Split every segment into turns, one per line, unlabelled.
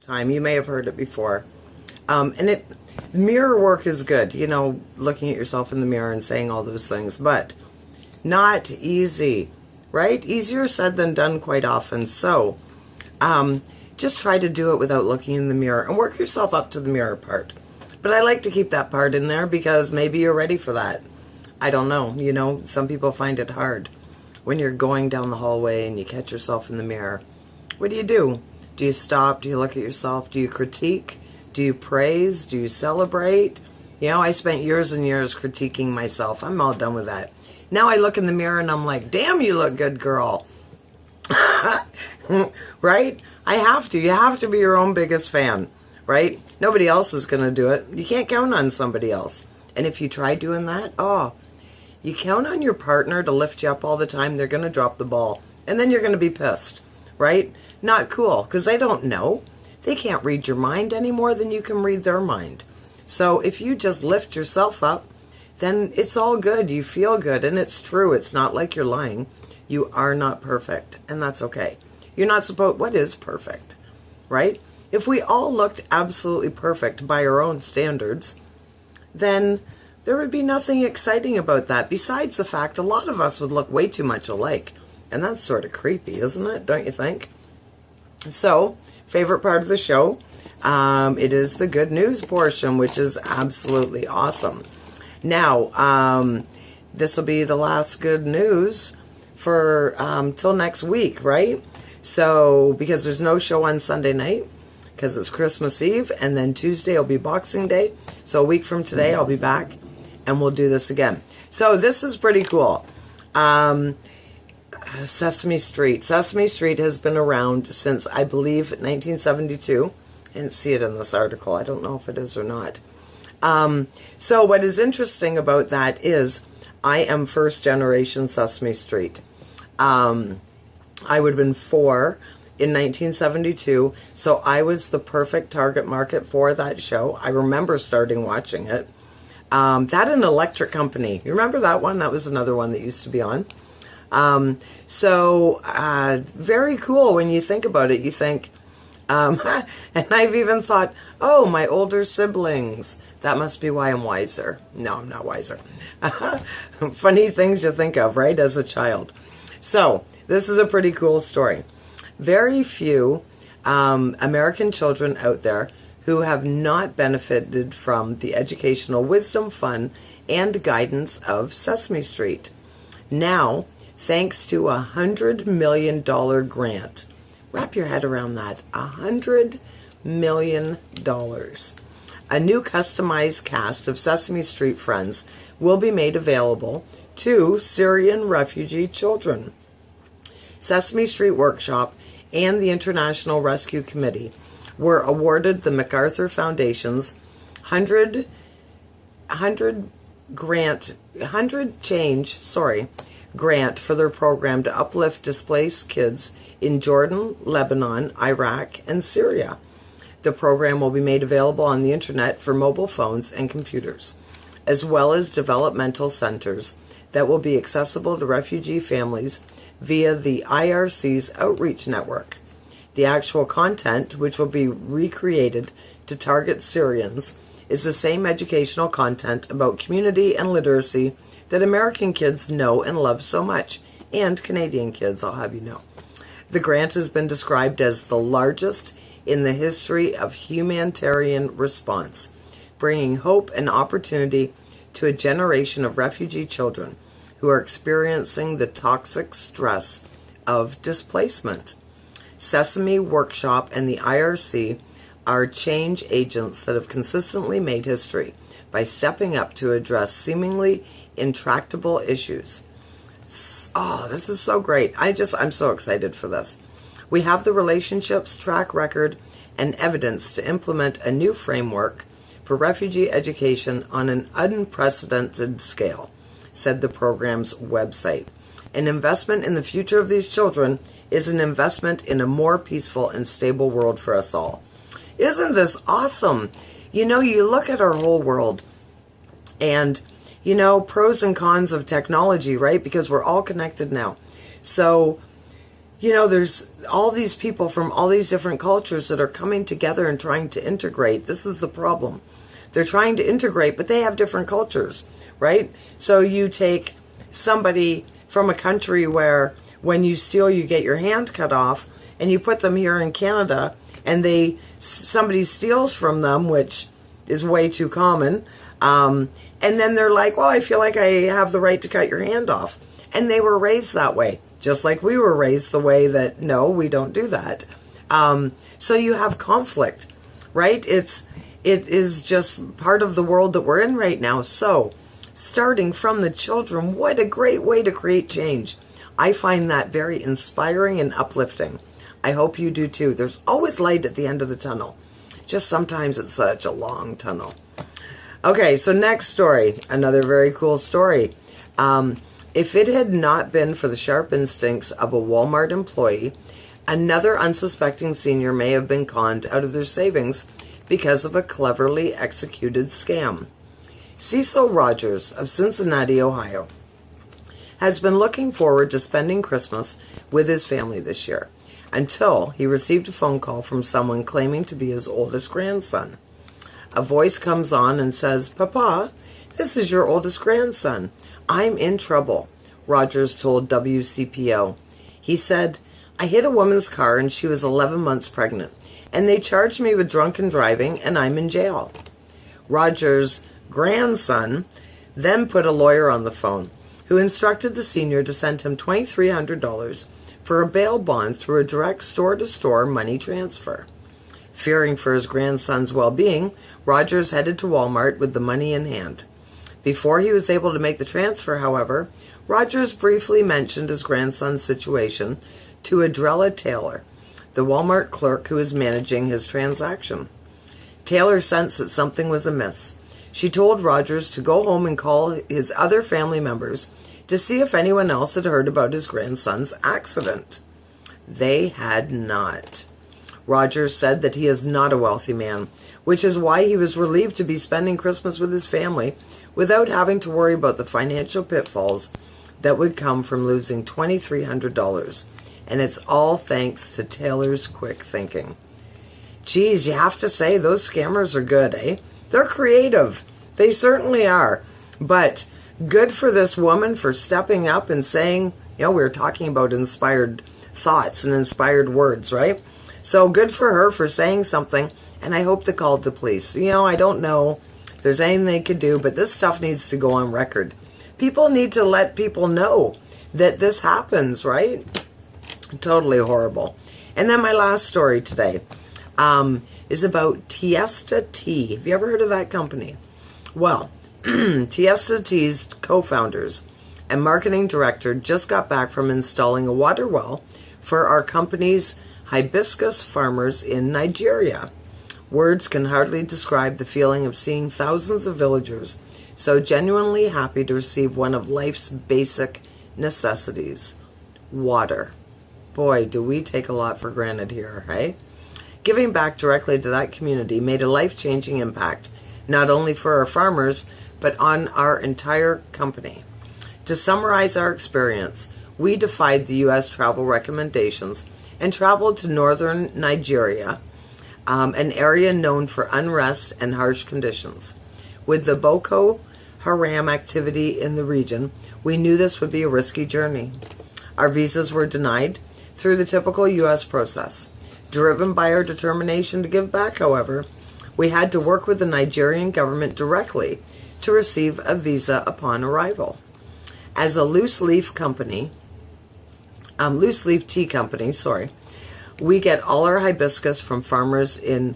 time. You may have heard it before. And mirror work is good, looking at yourself in the mirror and saying all those things, but not easy, right? Easier said than done quite often. So just try to do it without looking in the mirror and work yourself up to the mirror part. But I like to keep that part in there because maybe you're ready for that. I don't know. Some people find it hard when you're going down the hallway and you catch yourself in the mirror. What do? Do you stop? Do you look at yourself? Do you critique? Do you praise? Do you celebrate? I spent years and years critiquing myself. I'm all done with that. Now I look in the mirror and I'm like, damn, you look good, girl. Right? I have to. You have to be your own biggest fan, right? Nobody else is going to do it. You can't count on somebody else. And if you try doing that, you count on your partner to lift you up all the time, they're going to drop the ball. And then you're going to be pissed, right? Not cool, because they don't know. They can't read your mind any more than you can read their mind. So if you just lift yourself up, then it's all good. You feel good, and it's true. It's not like you're lying. You are not perfect, and that's okay. You're not supposed... What is perfect, right? If we all looked absolutely perfect by our own standards, then there would be nothing exciting about that. Besides the fact a lot of us would look way too much alike. And that's sort of creepy, isn't it? Don't you think? So, favorite part of the show, it is the good news portion, which is absolutely awesome. Now, this will be the last good news for till next week, right? So, because there's no show on Sunday night, because it's Christmas Eve, and then Tuesday will be Boxing Day. So a week from today, I'll be back, and we'll do this again. So this is pretty cool. Sesame Street. Sesame Street has been around since, I believe, 1972. I didn't see it in this article. I don't know if it is or not. So what is interesting about that is I am first generation Sesame Street. I would have been 4 in 1972, so I was the perfect target market for that show. I remember starting watching it. That and Electric Company. You remember that one? That was another one that used to be on. Very cool when you think about it. You think, and I've even thought, oh, my older siblings. That must be why I'm wiser. No, I'm not wiser. Funny things you think of, right, as a child. So, this is a pretty cool story. Very few American children out there who have not benefited from the educational wisdom, fun, and guidance of Sesame Street. Now, thanks to a $100 million grant, wrap your head around that, $100 million. A new customized cast of Sesame Street friends will be made available to Syrian refugee children. Sesame Street Workshop and the International Rescue Committee were awarded the MacArthur Foundation's 100 grant for their program to uplift displaced kids in Jordan, Lebanon, Iraq, and Syria. The program will be made available on the internet for mobile phones and computers, as well as developmental centers that will be accessible to refugee families via the IRC's outreach network. The actual content, which will be recreated to target Syrians, is the same educational content about community and literacy that American kids know and love so much, and Canadian kids, I'll have you know. The grant has been described as the largest in the history of humanitarian response, bringing hope and opportunity to a generation of refugee children who are experiencing the toxic stress of displacement. Sesame Workshop and the IRC are change agents that have consistently made history by stepping up to address seemingly intractable issues. Oh, this is so great. I'm so excited for this. We have the relationships, track record, and evidence to implement a new framework for refugee education on an unprecedented scale, said the program's website. An investment in the future of these children is an investment in a more peaceful and stable world for us all. Isn't this awesome? You look at our whole world and, pros and cons of technology, right? Because we're all connected now. So there's all these people from all these different cultures that are coming together and trying to integrate. This is the problem. They're trying to integrate, but they have different cultures, right? So you take somebody from a country where when you steal, you get your hand cut off, and you put them here in Canada, and somebody steals from them, which is way too common, and then they're like, well, I feel like I have the right to cut your hand off. And they were raised that way, just like we were raised the way that, no, we don't do that. So you have conflict, right? It is just part of the world that we're in right now. So starting from the children, what a great way to create change. I find that very inspiring and uplifting. I hope you do too. There's always light at the end of the tunnel. Just sometimes it's such a long tunnel. Okay, so next story, another very cool story. If it had not been for the sharp instincts of a Walmart employee, another unsuspecting senior may have been conned out of their savings because of a cleverly executed scam. Cecil Rogers of Cincinnati, Ohio, has been looking forward to spending Christmas with his family this year, until he received a phone call from someone claiming to be his oldest grandson. A voice comes on and says, "Papa, this is your oldest grandson. I'm in trouble," Rogers told WCPO. He said, "I hit a woman's car and she was 11 months pregnant, and they charged me with drunken driving and I'm in jail." Rogers' grandson then put a lawyer on the phone, who instructed the senior to send him $2,300 for a bail bond through a direct store-to-store money transfer. Fearing for his grandson's well-being, Rogers headed to Walmart with the money in hand. Before he was able to make the transfer, however, Rogers briefly mentioned his grandson's situation to Adrella Taylor, the Walmart clerk who was managing his transaction. Taylor sensed that something was amiss. She told Rogers to go home and call his other family members to see if anyone else had heard about his grandson's accident. They had not. Rogers said that he is not a wealthy man, which is why he was relieved to be spending Christmas with his family without having to worry about the financial pitfalls that would come from losing $2,300. And it's all thanks to Taylor's quick thinking. Geez, you have to say those scammers are good, eh? They're creative. They certainly are. But good for this woman for stepping up and saying, we were talking about inspired thoughts and inspired words, right? So good for her for saying something, and I hope they called the police. I don't know if there's anything they could do, but this stuff needs to go on record. People need to let people know that this happens, right? Totally horrible. And then my last story today is about Tiesta Tea. Have you ever heard of that company? Well, Tiesta Tea's co-founders and marketing director just got back from installing a water well for our company's hibiscus farmers in Nigeria. Words can hardly describe the feeling of seeing thousands of villagers so genuinely happy to receive one of life's basic necessities, water. Boy, do we take a lot for granted here, right? Giving back directly to that community made a life-changing impact, not only for our farmers, but on our entire company. To summarize our experience, we defied the U.S. travel recommendations and traveled to northern Nigeria, an area known for unrest and harsh conditions. With the Boko Haram activity in the region, we knew this would be a risky journey. Our visas were denied through the typical U.S. process. Driven by our determination to give back, however, we had to work with the Nigerian government directly to receive a visa upon arrival. As a loose leaf tea company, we get all our hibiscus from farmers in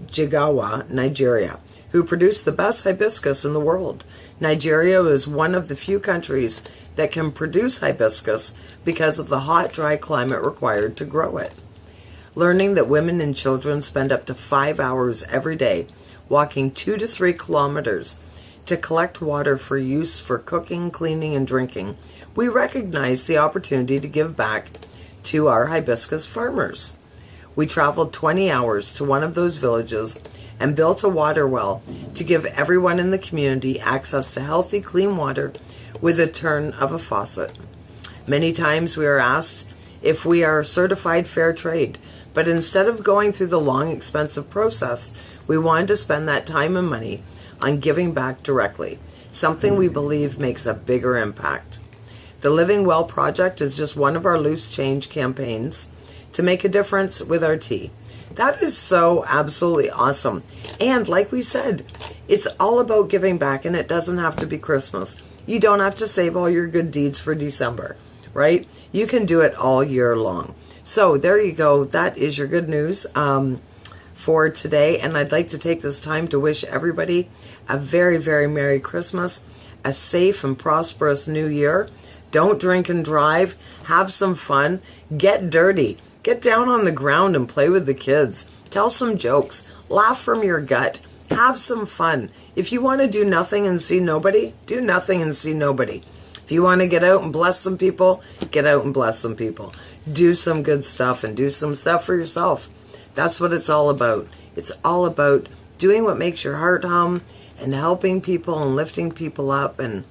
Jigawa, Nigeria, who produce the best hibiscus in the world. Nigeria is one of the few countries that can produce hibiscus because of the hot, dry climate required to grow it. Learning that women and children spend up to 5 hours every day walking 2 to 3 kilometers to collect water for use for cooking, cleaning, and drinking, we recognize the opportunity to give back to our hibiscus farmers. We traveled 20 hours to one of those villages and built a water well to give everyone in the community access to healthy, clean water with the turn of a faucet. Many times we are asked if we are certified fair trade. But instead of going through the long, expensive process, we wanted to spend that time and money on giving back directly, something we believe makes a bigger impact. The Living Well Project is just one of our loose change campaigns to make a difference with our tea. That is so absolutely awesome. And like we said, it's all about giving back, and it doesn't have to be Christmas. You don't have to save all your good deeds for December, right? You can do it all year long. So there you go. That is your good news for today. And I'd like to take this time to wish everybody a very, very Merry Christmas, a safe and prosperous New Year. Don't drink and drive. Have some fun. Get dirty. Get down on the ground and play with the kids. Tell some jokes. Laugh from your gut. Have some fun. If you want to do nothing and see nobody, do nothing and see nobody. If you want to get out and bless some people, get out and bless some people. Do some good stuff and do some stuff for yourself. That's what it's all about. It's all about doing what makes your heart hum and helping people and lifting people up and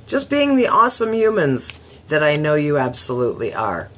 just being the awesome humans that I know you absolutely are.